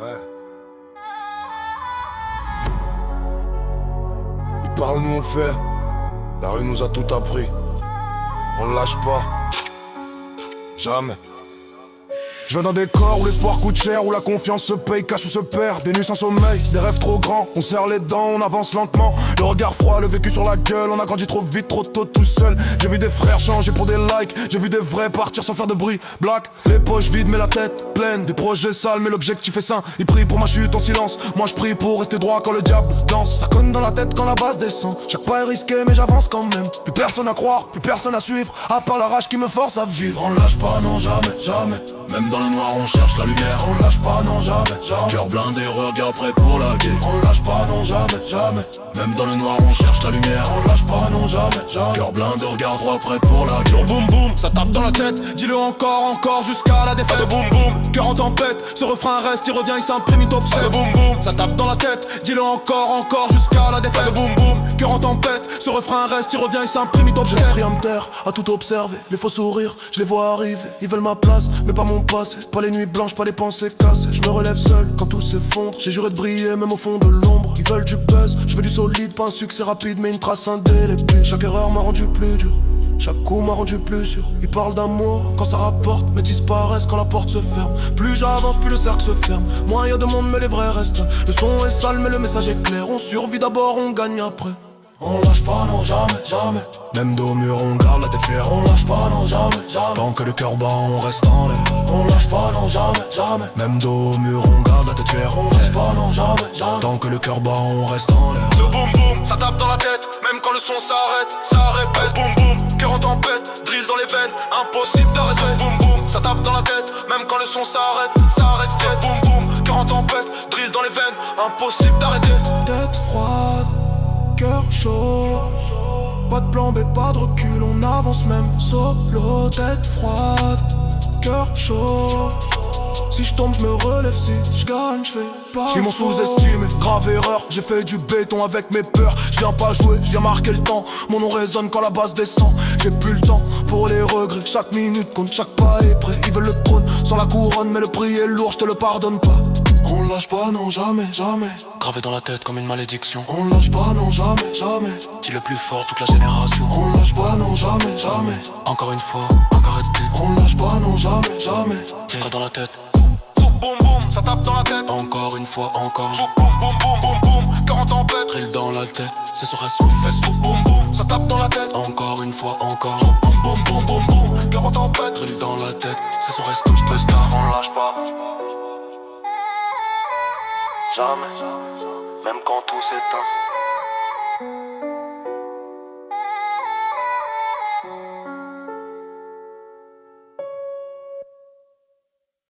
Ouais. Ils parlent, nous on fait. La rue nous a tout appris. On lâche pas. Jamais. Je viens d'un décor où l'espoir coûte cher, où la confiance se paye, cache ou se perd. Des nuits sans sommeil, des rêves trop grands. On serre les dents, on avance lentement. Le regard froid, le vécu sur la gueule. On a grandi trop vite, trop tôt, tout seul. J'ai vu des frères changer pour des likes. J'ai vu des vrais partir sans faire de bruit. Black, les poches vides mais la tête pleine. Des projets sales mais l'objectif est sain. Ils prient pour ma chute en silence. Moi je prie pour rester droit quand le diable danse. Ça cogne dans la tête quand la base descend. Chaque pas est risqué mais j'avance quand même. Plus personne à croire, plus personne à suivre. À part la rage qui me force à vivre. On lâche pas, non jamais, jamais. Même dans le noir on cherche la lumière. On lâche pas, non jamais, jamais. Cœur blindé, regard prêt pour la guerre. On lâche pas, non jamais, jamais. Même dans le noir on cherche la lumière. On lâche pas, non jamais, jamais. Cœur blindé, regard droit prêt pour la guerre. Boum boum, ça tape dans la tête. Dis-le encore, encore jusqu'à la défaite. De boum boum, cœur en tempête. Ce refrain reste, il revient, il s'imprime, il t'obsède. De boum boum, ça tape dans la tête. Dis-le encore, encore jusqu'à la défaite. De boum boum, cœur en tempête. Ce refrain reste, il revient, il s'imprime, il t'obsède. J'ai appris à me taire, à tout observer. Les faux sourires, je les vois arriver. Ils veulent ma place, mais pas mon passé. Pas les nuits blanches, pas les pensées cassées. Je me relève seul quand tout s'effondre. J'ai juré de briller même au fond de l'ombre. Ils veulent du buzz, je veux du solide, pas un succès rapide mais une trace indélébile. Chaque erreur m'a rendu plus dur, chaque coup m'a rendu plus sûr. Ils parlent d'amour quand ça rapporte, mais disparaissent quand la porte se ferme. Plus j'avance, plus le cercle se ferme. Moins y'a de monde mais les vrais restent. Le son est sale mais le message est clair. On survit d'abord, on gagne après. On lâche pas, non jamais, jamais. Même dos au mur, on garde la tête fière. On lâche pas, non jamais, jamais. Tant que le cœur bat, on reste en l'air. On lâche pas, non jamais, jamais. Même dos au mur, on garde la tête fière. On lâche pas, non jamais, jamais. Tant que le cœur bat, on reste en l'air. Ce boum boum, ça tape dans la tête. Même quand le son s'arrête, ça répète. Boum boum, cœur en tempête, drill dans les veines. Impossible d'arrêter. Boum boum, ça tape dans la tête. Même quand le son s'arrête, ça arrête. Boum boum, cœur en tempête, drill dans les veines. Impossible d'arrêter. Tête froide, cœur chaud, pas de plan B, pas de recul, on avance même solo. Tête froide, cœur chaud. Si je tombe, je me relève, si je gagne, je fais pas. Ils m'ont sous-estimé, grave erreur. J'ai fait du béton avec mes peurs. Je viens pas jouer, je viens marquer le temps. Mon nom résonne quand la base descend. J'ai plus le temps pour les regrets. Chaque minute compte, chaque pas est prêt. Ils veulent le trône sans la couronne, mais le prix est lourd, je te le pardonne pas. On lâche pas, non jamais, jamais. Gravé dans la tête comme une malédiction. On lâche pas, non jamais, jamais. Dis le plus fort, toute la génération. On lâche pas, non jamais, jamais. Encore une fois, encore été. On lâche pas, non jamais, jamais. Tire dans la tête. Boum boum, ça tape dans la tête. Encore une fois, encore. Boum boum boum boum boum, cœur en tempête. Drill dans la tête, c'est sur respect. Boum boum, ça tape dans la tête. Encore une fois, encore. Boum boum boum boum boum, cœur en tempête. Drill dans la tête, c'est sur reste touche de star. On lâche pas. Jamais, même quand tout s'éteint.